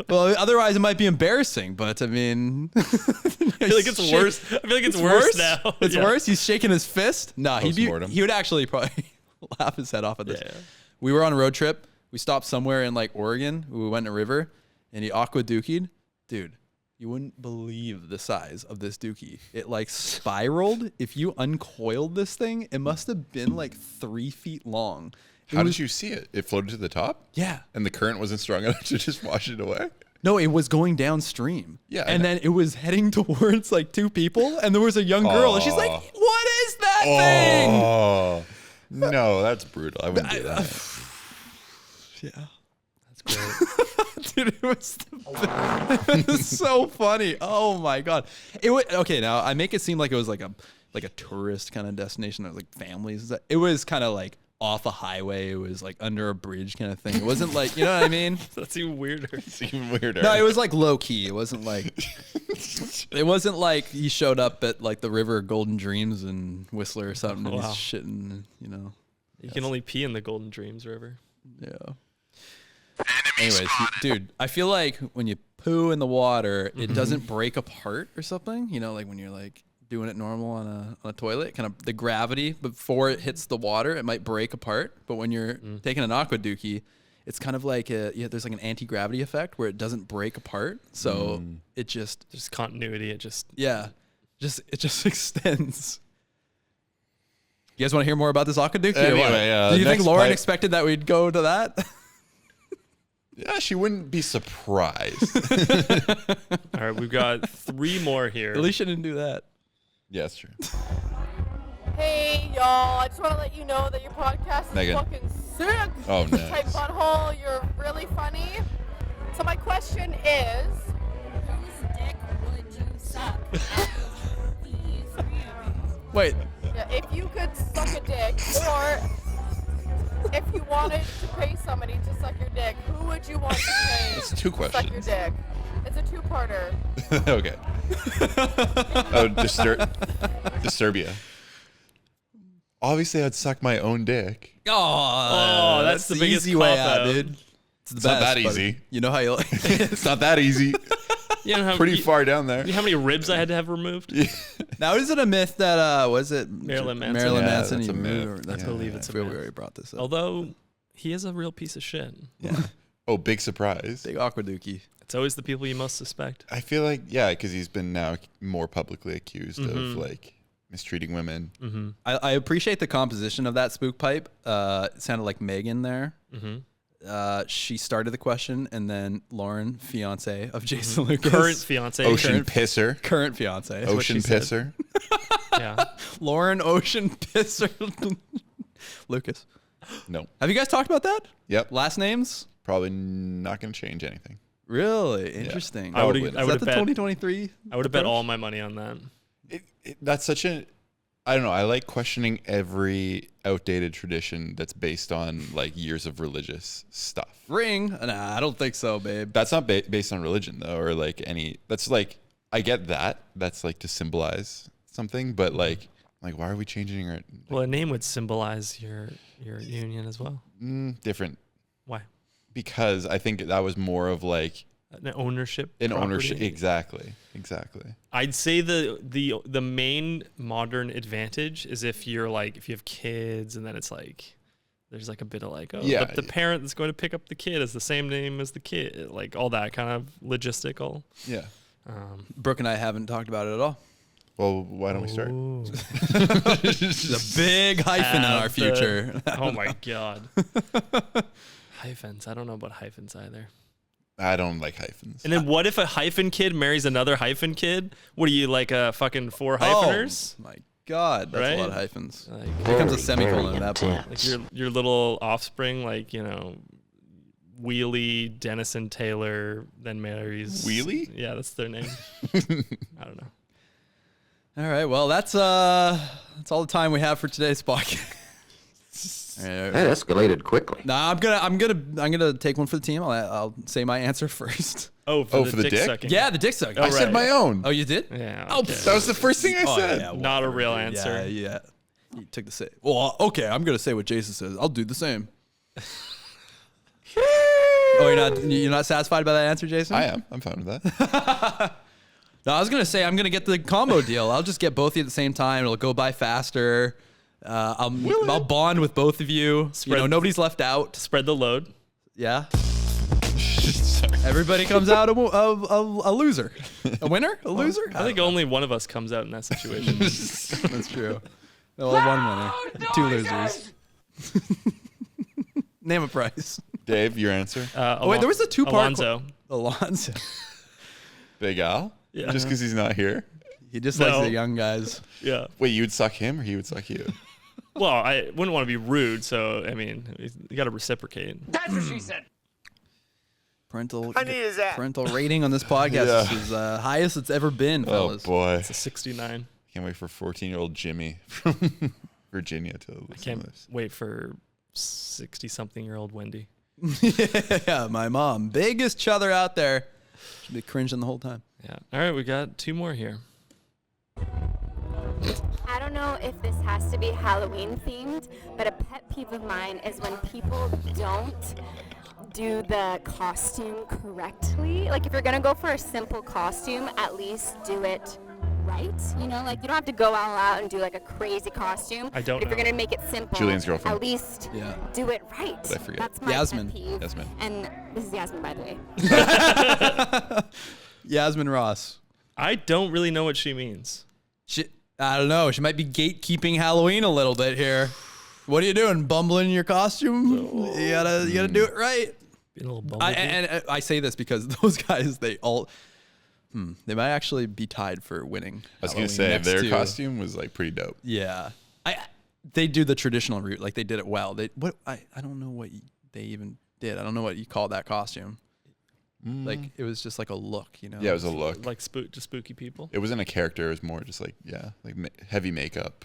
Well, otherwise it might be embarrassing. But I mean, I feel like it's worse. I feel like it's worse now. It's Yeah. worse. He's shaking his fist. No, he would actually probably laugh his head off at this. Yeah. We were on a road trip. We stopped somewhere in like Oregon. We went in a river, and he aqua dookied. Dude, you wouldn't believe the size of this dookie. It like spiraled. If you uncoiled this thing, it must have been like 3 feet long. How did you see it? It floated to the top? Yeah. And the current wasn't strong enough to just wash it away? No, it was going downstream. Yeah. And then it was heading towards like 2 people, and there was a young girl, and she's like, "What is that thing?" Oh, no, that's brutal. I wouldn't do that. Yeah. That's great. Dude, it was so funny. Oh my god. It was okay. Now I make it seem like it was like a tourist kind of destination. That was like families. It was kind of like off a highway. It was like under a bridge kind of thing. It wasn't like, you know what I mean? That's even weirder. It's even weirder. No, it was like low key. It wasn't like he showed up at like the River Golden Dreams in Whistler or something, and Wow. he's shitting. You know, You can only pee in the Golden Dreams River. yeah. Anyways, dude, I feel like when you poo in the water, it doesn't break apart or something. You know, like when you're like doing it normal on a toilet, kind of the gravity before it hits the water, it might break apart. But when you're taking an aqua dookie, it's kind of like there's like an anti-gravity effect where it doesn't break apart. So it just continuity. It just extends. You guys want to hear more about this aqua dookie? Anyway, do you think next Lauren pipe- expected that we'd go to that? Yeah, she wouldn't be surprised. All right, we've got 3 more here. At least you didn't do that. Yeah, that's true. Hey, y'all. I just want to let you know that your podcast is Megan. fucking sick. Oh, nice. Type butthole. You're really funny. So my question is, whose dick would you suck? Wait. Yeah, if you could suck a dick, or if you wanted to pay somebody to suck your dick, who would you want to pay It's 2 to suck your questions. dick? It's a 2-parter. Okay. Oh, Disturbia. Obviously, I'd suck my own dick. Oh, that's the biggest easy way cop-out. out, dude. It's not that buddy. easy. You know how you like It's not that easy. You know how Pretty far down there. You know how many ribs I had to have removed? Now, is it a myth that was it Marilyn Manson? Marilyn Yeah, Manson. that's a he myth. moved- I believe it's a I feel myth. we already brought this up. Although he is a real piece of shit. Yeah. Oh, big surprise. Big aqua dookie. It's always the people you most suspect. I feel like, yeah, because he's been now more publicly accused of like mistreating women. Mm-hmm. I appreciate the composition of that spook pipe. It sounded like Megan there. Mm-hmm. She started the question, and then Lauren, fiance of Jason Lucas, Current fiance. Ocean pisser. current fiance, is what Ocean she said. pisser. Yeah. Lauren, ocean pisser, Lucas. No. Have you guys talked about that? Yep. Last names? Probably not going to change anything. Really interesting. I would Probably have not. Is that the bet 2023? I would have bet all my money on that. That's such a I don't know. I like questioning every outdated tradition that's based on like years of religious stuff. Ring? Nah, I don't think so, babe. That's not based on religion though, or like any. That's like I get that. That's like to symbolize something, but like why are we changing our? Well, a name would symbolize your union as well. Different. Why? Because I think that was more of like an ownership. Exactly. I'd say the main modern advantage is if you have kids, and then it's like there's like a bit of like the parent that's going to pick up the kid is the same name as the kid, like all that kind of logistical. Yeah. Brooke and I haven't talked about it at all. Well, why don't we start? There's a big hyphen in our future. Oh my god. Hyphens. I don't know about hyphens either. I don't like hyphens. And then what if a hyphen kid marries another hyphen kid? What are you, like a fucking 4 hypheners? Oh my god, that's right? a lot of hyphens. Like, it becomes a semicolon at that point. Like your little offspring, like, Wheelie, Dennison Taylor, then marries Wheelie? Yeah, that's their name. I don't know. All right, well that's all the time we have for today's podcast. That escalated quickly. Nah, I'm gonna take one for the team. I'll say my answer first. For the dick sucking. Yeah, the dick sucking. I said my own. Oh, you did? Yeah. Oh, that was the first thing I said. Yeah, not a real answer. Yeah. You took the say. Well, okay, I'm gonna say what Jason says. I'll do the same. Oh, you're not satisfied by that answer, Jason? I am. I'm fine with that. No, I was gonna say I'm gonna get the combo deal. I'll just get both of you at the same time. It'll go by faster. I'll bond with both of you. Nobody's left out. Spread the load. Yeah. Everybody comes out a loser. A winner? A loser? I think only one of us comes out in that situation. That's true. Well, one winner. 2 losers. Name a price. Dave, your answer? Wait, there was a 2-part. Alonzo. Big Al? Yeah. Just because he's not here? He just likes the young guys. Yeah. Wait, you would suck him or he would suck you? Well, I wouldn't want to be rude, so, I mean, you got to reciprocate. That's what she said. Parental rating on this podcast is highest it's ever been, fellas. Oh, boy. It's a 69. Can't wait for 14-year-old Jimmy from Virginia to listen I can't to this. wait for 60-something-year-old Wendy. Yeah, my mom. Biggest chother out there. Should be cringing the whole time. Yeah. All right, we got 2 more here. I don't know if this has to be Halloween themed, but a pet peeve of mine is when people don't do the costume correctly. Like if you're gonna go for a simple costume, at least do it right. You don't have to go all out and do like a crazy costume. I don't If you're know. gonna make it simple, Julian's girlfriend. at least do it right. But I forget. That's my Yasmin. pet peeve. Yasmin. And this is Yasmin, by the way. Yasmin Ross. I don't really know what she means. I don't know. She might be gatekeeping Halloween a little bit here. What are you doing? Bumbling your costume? You gotta do it right. Being a little bumblebee. And I say this because those guys, they might actually be tied for winning. I was going to say, their costume was like pretty dope. Yeah. They do the traditional route. Like they did it well. I don't know what they even did. I don't know what you call that costume. Like it was just like a look, Yeah, it was a look. Like spooky people. It wasn't a character. It was more just like, heavy makeup.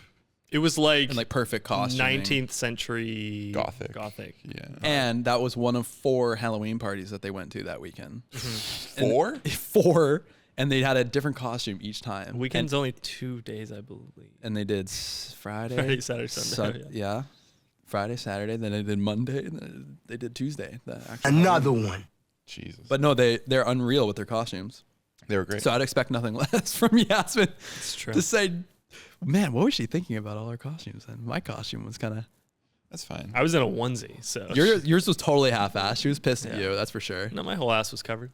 It was like, and like perfect costume. 19th century Gothic. Yeah. And that was one of 4 Halloween parties that they went to that weekend. 4? 4. And they had a different costume each time. Weekend's only 2 days, I believe. And they did Friday, Saturday, Sunday. Yeah. Friday, Saturday, then they did Monday, and then they did Tuesday. Another one. Jesus. But no, they're unreal with their costumes. They were great. So I'd expect nothing less from Yasmin. It's true. To say, man, what was she thinking about all our costumes? And my costume was kind of... That's fine. I was in a onesie, so... Yours was totally half-assed. She was pissed at you, that's for sure. No, my whole ass was covered.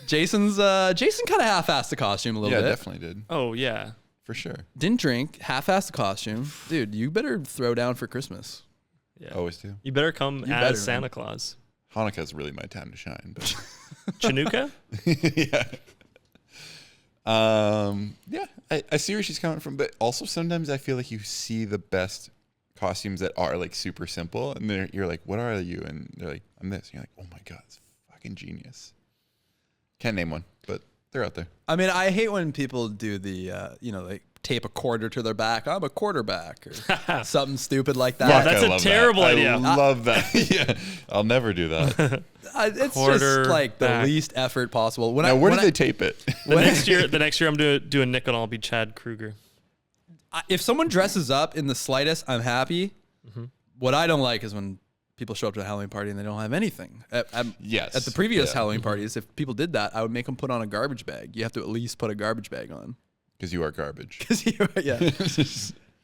Jason kind of half-assed the costume a little bit. Yeah, definitely did. Oh, yeah. For sure. Didn't drink, half-assed the costume. Dude, you better throw down for Christmas. Yeah. Always do. You better come as Santa Claus. Hanukkah's really my time to shine. But Chinooka? Yeah. I see where she's coming from, but also sometimes I feel like you see the best costumes that are like super simple, and you're like, what are you? And they're like, I'm this. And you're like, oh my God, it's fucking genius. Can't name one, but they're out there. I mean, I hate when people do the, like tape a quarter to their back. I'm a quarterback or something stupid like that. Yeah, that's a terrible idea. I love that. Yeah, I'll never do that. It's just like the least effort possible. Where do they tape it? The next year I'm doing Nick and I'll be Chad Kruger. If someone dresses up in the slightest, I'm happy. Mm-hmm. What I don't like is when people show up to a Halloween party and they don't have anything. At the previous Halloween parties, if people did that, I would make them put on a garbage bag. You have to at least put a garbage bag on. Because you are garbage.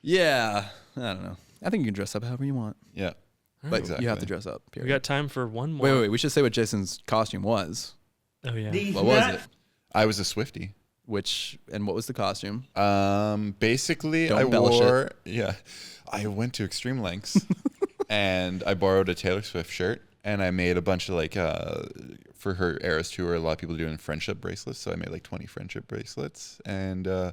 Yeah. I don't know. I think you can dress up however you want. Yeah. But exactly. you have to dress up. Period. We got time for one more. Wait. We should say what Jason's costume was. Oh, yeah. What was it? I was a Swiftie. And what was the costume? Basically, Don't embellish it. Yeah. I went to extreme lengths and I borrowed a Taylor Swift shirt and I made a bunch of for her Eras tour, a lot of people doing friendship bracelets. So I made 20 friendship bracelets and I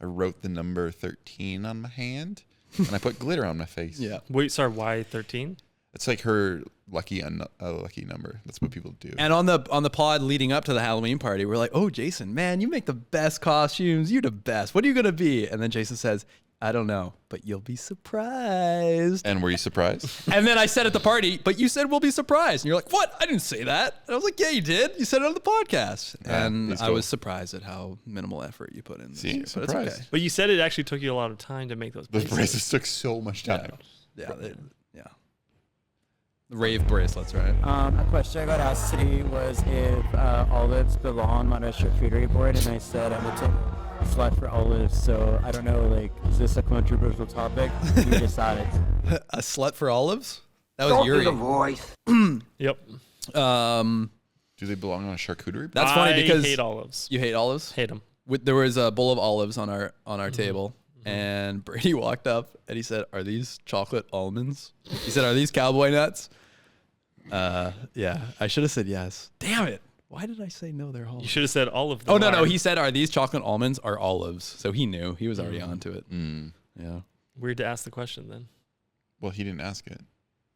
wrote the number 13 on my hand and I put glitter on my face. Yeah. Wait, sorry, why 13? It's like her lucky number. That's what people do. And on the pod leading up to the Halloween party, we're like, oh, Jason, man, you make the best costumes. You're the best. What are you going to be? And then Jason says, I don't know, but you'll be surprised. And were you surprised? And then I said at the party, but you said we'll be surprised. And you're like, what? I didn't say that. And I was like, yeah, you did. You said it on the podcast. And I was surprised at how minimal effort you put in this year. But it's okay. But you said it actually took you a lot of time to make those bracelets. The bracelets took so much time. Yeah. Rave bracelets, right? A question I got asked today was if olives belong on a charcuterie board, and I said I would take a slut for olives. So I don't know, is this a controversial topic? You decided. A slut for olives? That was Yuri. the voice. Yep. Do they belong on a charcuterie board? That's funny because I hate olives. You hate olives? Hate them. There was a bowl of olives on our table. And Brady walked up and he said, "Are these chocolate almonds?" He said, "Are these cowboy nuts?" Yeah, I should have said yes. Damn it! Why did I say no? They're olives. You should have said all of them. Oh no! He said, "Are these chocolate almonds?" Are olives? So he knew. He was already onto it. Yeah. Weird to ask the question then. Well, he didn't ask it.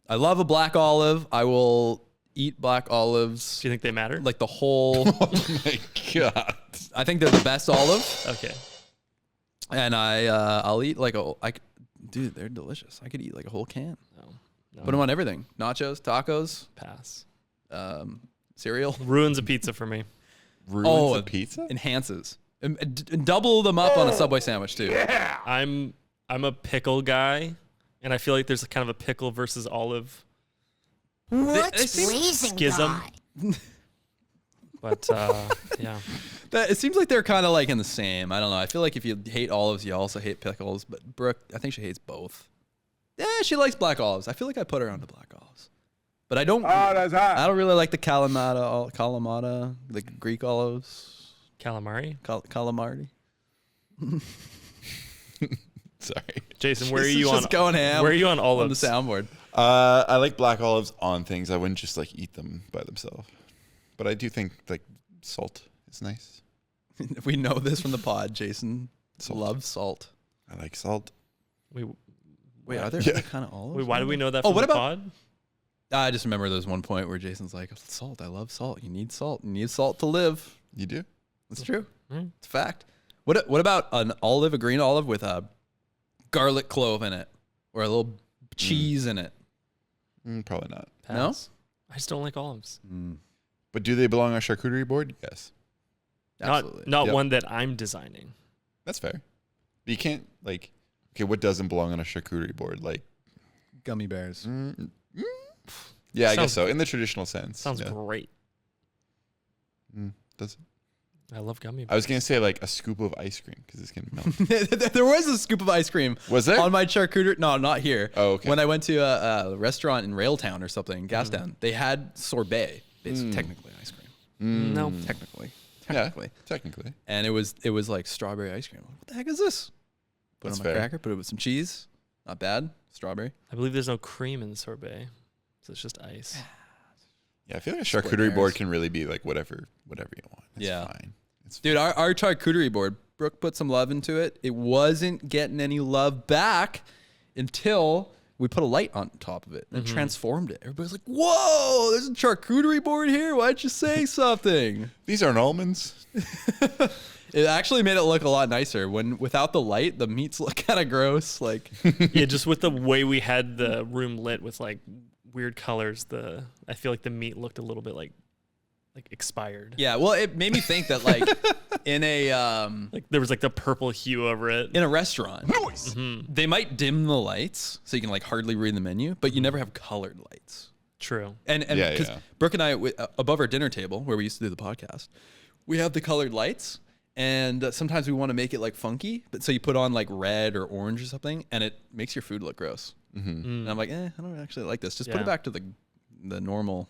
I love a black olive. I will eat black olives. Do you think they matter? Like the whole. Oh my god! I think they're the best olive. Okay. And I'll eat dude, they're delicious. I could eat a whole can. No. Put them on everything. Nachos, tacos. Pass. Cereal. Ruins a pizza for me. Ruins a pizza? Enhances. And double them up on a Subway sandwich too. Yeah. I'm a pickle guy, and I feel like there's kind of a pickle versus olive. What's raising schism. But yeah. It seems like they're kind of in the same. I don't know. I feel like if you hate olives, you also hate pickles. But Brooke, I think she hates both. Yeah, she likes black olives. I feel like I put her onto black olives. But I don't. Oh, that's hot. I don't really like the Kalamata, the Greek olives. Calamari? Calamari. Sorry. Jason, where are you on? Just going ham. Where are you on olives? On the soundboard. I like black olives on things. I wouldn't just eat them by themselves. But I do think salt is nice. We know this from the pod. Jason loves salt. I like salt. Wait, are there other kind of olives? Wait, why do we know that from the pod? I just remember there was one point where Jason's like, salt, I love salt. You need salt. You need salt to live. You do? That's true. It's a fact. What about an olive, a green olive with a garlic clove in it or a little cheese in it? Probably not. Pass. No? I just don't like olives. But do they belong on a charcuterie board? Yes. Absolutely. Not one that I'm designing. That's fair. But you can't, okay, what doesn't belong on a charcuterie board? Gummy bears. Yeah, I guess so. In the traditional sense. Sounds great. Does it? I love gummy bears. I was going to say a scoop of ice cream because it's going to melt. There was a scoop of ice cream. Was there? On my charcuterie. No, not here. Oh, okay. When I went to a restaurant in Railtown or something, Gastown, they had sorbet. It's technically ice cream. No. Technically. Yeah, technically. And it was strawberry ice cream. What the heck is this? Put it on my cracker, put it with some cheese. Not bad. Strawberry. I believe there's no cream in the sorbet. So it's just ice. Yeah, I feel like a charcuterie board can really be whatever you want. It's fine. Dude, our charcuterie board, Brooke put some love into it. It wasn't getting any love back until we put a light on top of it and transformed it. Everybody's like, whoa, there's a charcuterie board here. Why'd you say something? These aren't almonds. It actually made it look a lot nicer. When without the light, the meats look kind of gross. Like, yeah, just with the way we had the room lit with like weird colors, I feel like the meat looked a little bit like expired. Yeah, well, it made me think that like in a like there was like the purple hue over it in a restaurant. They might dim the lights so you can like hardly read the menu, but you never have colored lights. True. And because Brooke and I above our dinner table where we used to do the podcast, we have the colored lights. And sometimes we want to make it like funky, but so you put on like red or orange or something, and it makes your food look gross. And I'm like, I don't actually like this. Just put it back to the normal.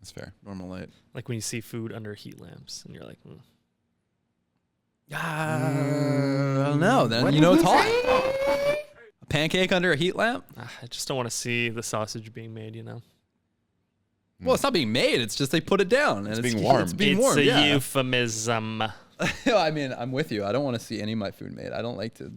That's fair. Normal light. Like when you see food under heat lamps, and you're like, I don't know. Then you know it's hot. A pancake under a heat lamp. I just don't want to see the sausage being made. You know. Well, it's not being made. It's just they put it down and it's being warmed. It's being warmed. It's a euphemism. I mean, I'm with you. I don't want to see any of my food made. I don't like to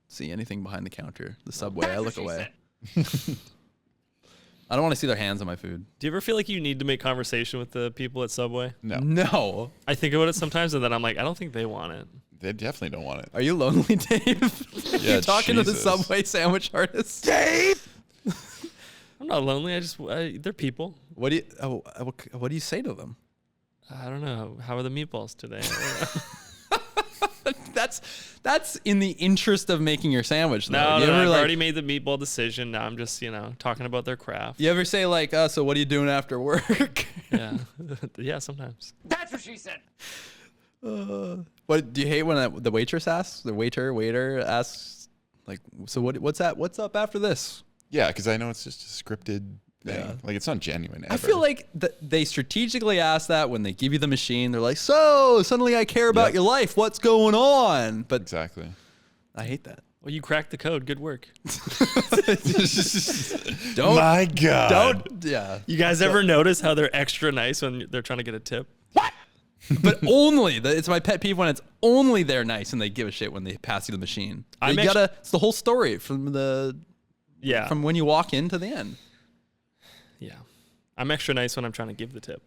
see anything behind the counter. The Subway, I look away. I don't want to see their hands on my food. Do you ever feel like you need to make conversation with the people at Subway? No. I think about it sometimes, and then I'm like, I don't think they want it. They definitely don't want it. Are you lonely, Dave? Yeah, you talking to the Jesus. Subway sandwich artist? Dave! I'm not lonely. They're people. What do you say to them? I don't know. How are the meatballs today? That's in the interest of making your sandwich. Though. No, I've already made the meatball decision. Now I'm just, talking about their craft. You ever say like, so what are you doing after work? Yeah. Yeah, sometimes. That's what she said. What do you hate when the waitress asks? The waiter asks, like, so what's that? What's up after this? Yeah, because I know it's just a scripted thing. Yeah. Like, it's not genuine ever. I feel like they strategically ask that when they give you the machine. They're like, so suddenly I care about your life. What's going on? But exactly. I hate that. Well, you cracked the code. Good work. Don't. My God. Don't. Yeah. You guys ever notice how they're extra nice when they're trying to get a tip? But only it's my pet peeve when it's only they're nice and they give a shit when they pass you the machine. It's the whole story from when you walk in to the end. Yeah. I'm extra nice when I'm trying to give the tip.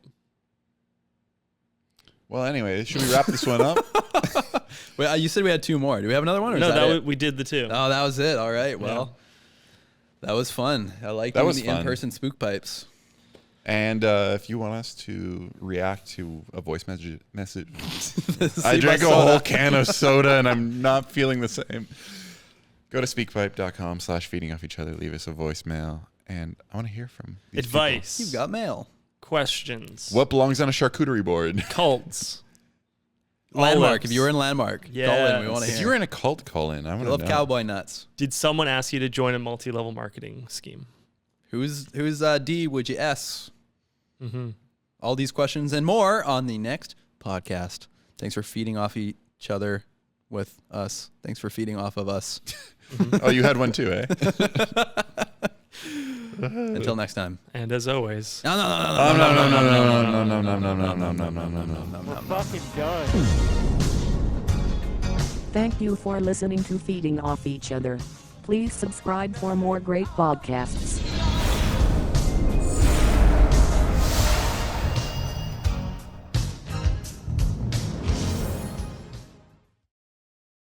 Well, anyway, should we wrap this one up? Wait, you said we had two more. Do we have another one? Or No, is that it? we did the two. Oh, that was it. All right. Well, that was fun. I like That was the fun. in-person spook pipes. And if you want us to react to a voice message I drank a whole can of soda and I'm not feeling the same. Go to speakpipe.com/feeding off each other. Leave us a voicemail. And I want to hear from these Advice. You've got mail. Questions. What belongs on a charcuterie board? Cults. Landmark. Olives. If you were in Landmark, Yes. call in. We want to hear. If you were in a cult, call in. I want to love know. cowboy nuts. Did someone ask you to join a multi-level marketing scheme? Who's D? Would you S? Mm-hmm. All these questions and more on the next podcast. Thanks for feeding off each other with us. Thanks for feeding off of us. Oh, you had one too, eh? Until next time. And as always. No. We're fucking done. Thank you for listening to Feeding Off Each Other. Please subscribe for more great podcasts.